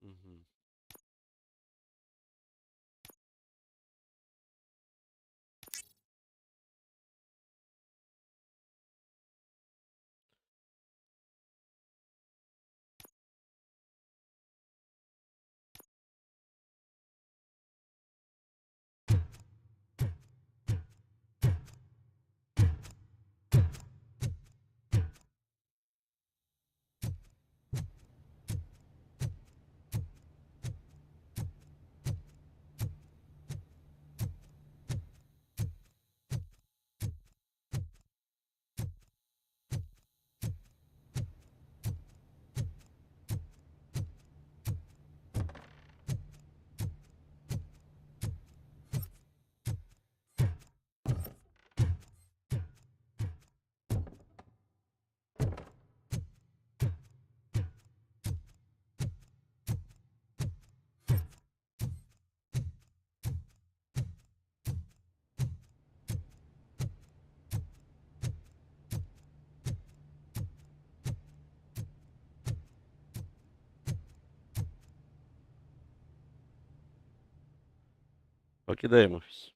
Угу. Покидаем офис.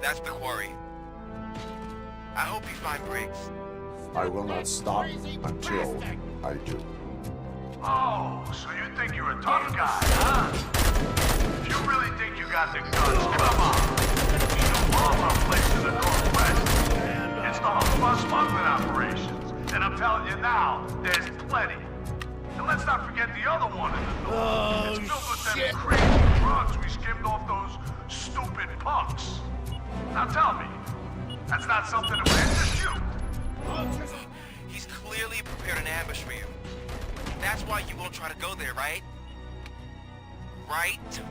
That's the quarry. I hope you find Briggs. I will not stop until I do. Oh, so you think you're a tough guy, huh? If you really think you got the guts, come on. You know all our place in the Northwest. It's the home of our smuggling operations. And I'm telling you now, there's plenty. And let's not forget the other one in the north. It's filled with them crazy drugs we skimmed off those stupid punks. Now tell me, that's not something that would interest you? He's clearly prepared an ambush for you. That's why you won't try to go there, right? Right?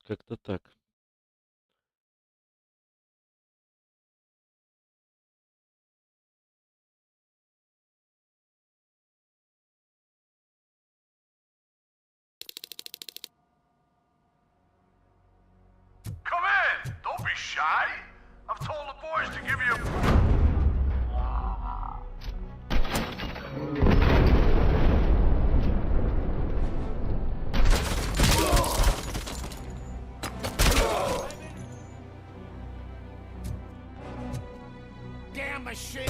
как-то так. Come in! Don't be shy! I've told the boys to give you a... Damn machine!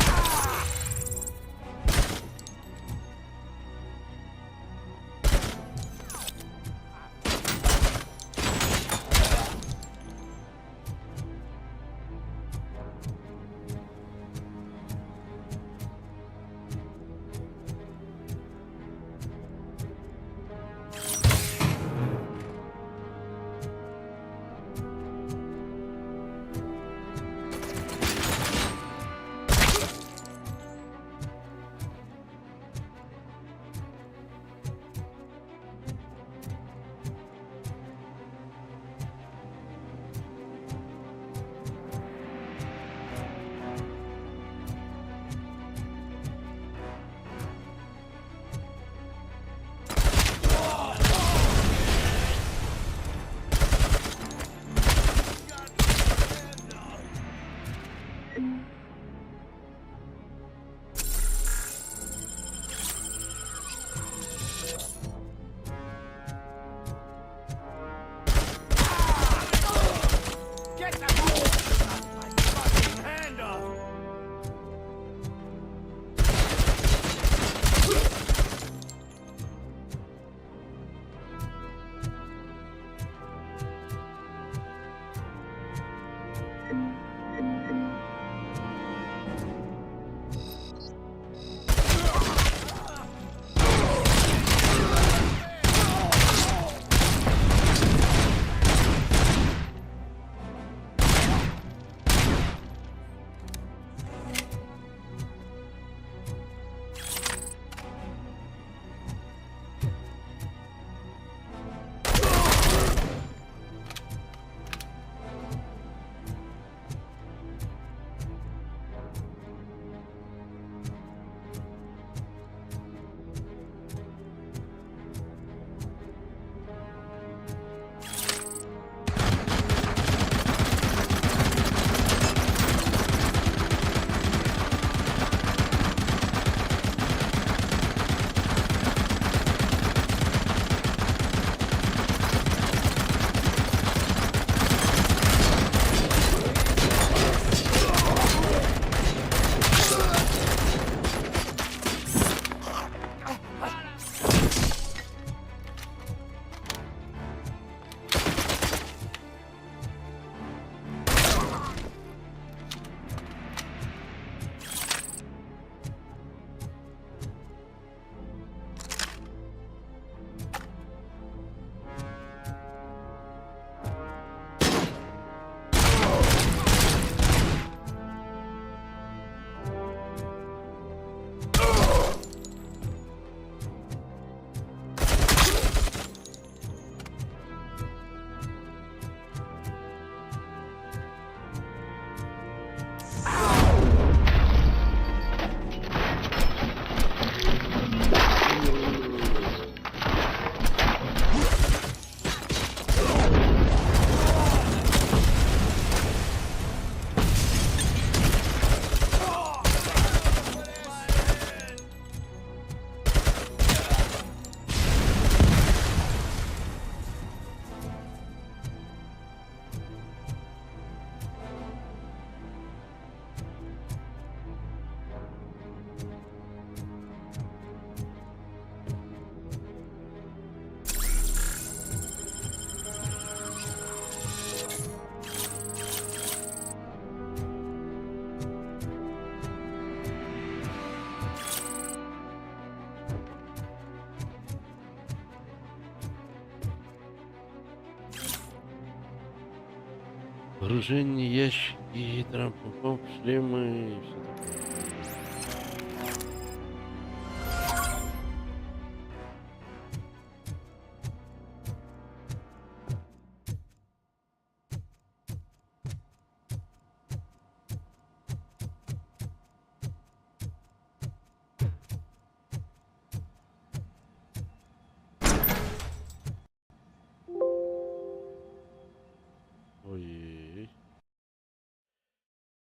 Вооружение, ящики, трампоп, шлемы и все такое.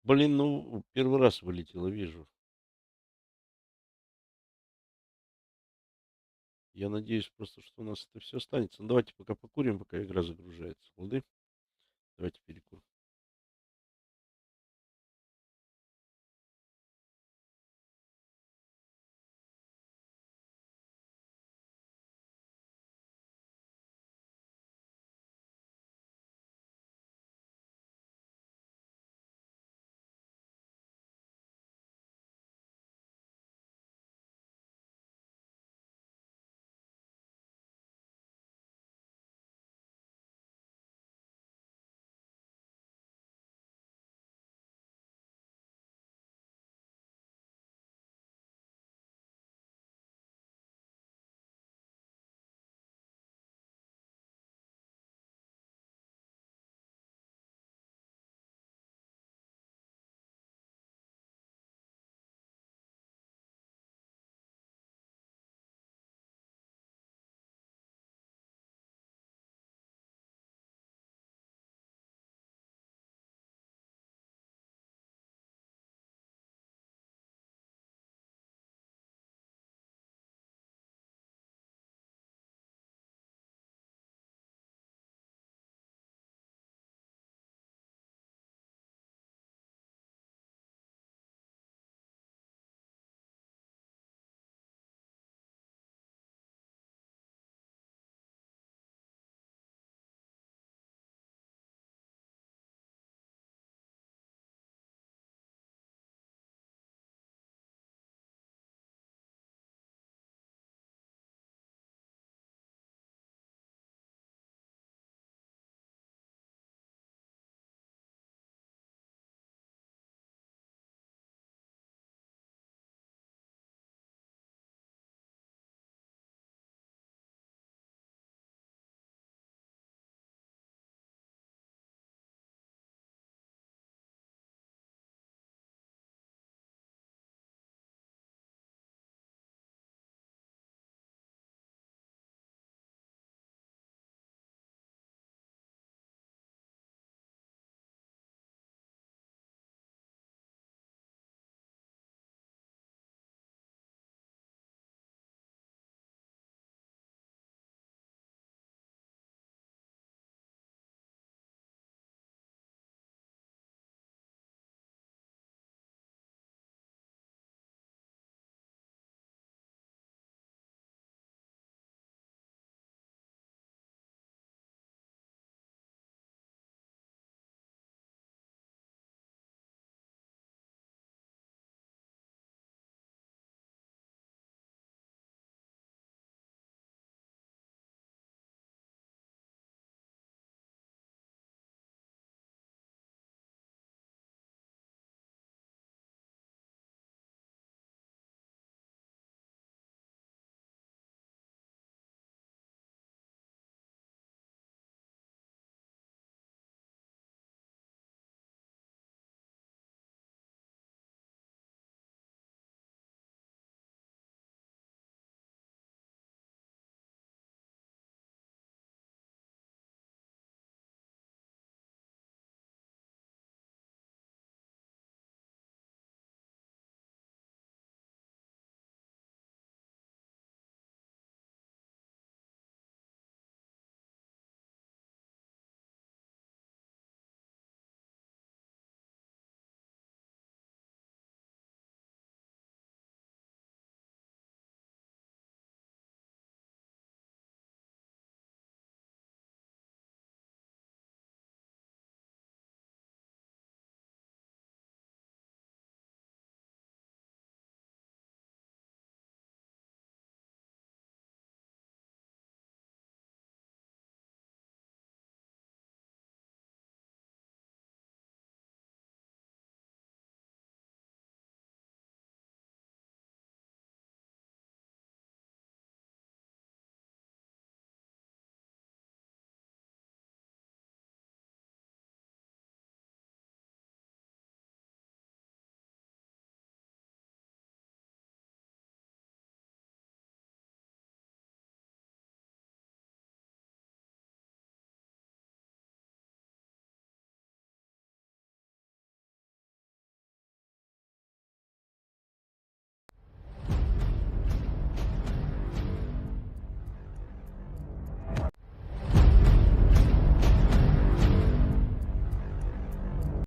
Блин, ну, первый раз вылетело, вижу. Я надеюсь просто, что у нас это все останется. Ну, давайте пока покурим, пока игра загружается. Лады? Давайте перекурим.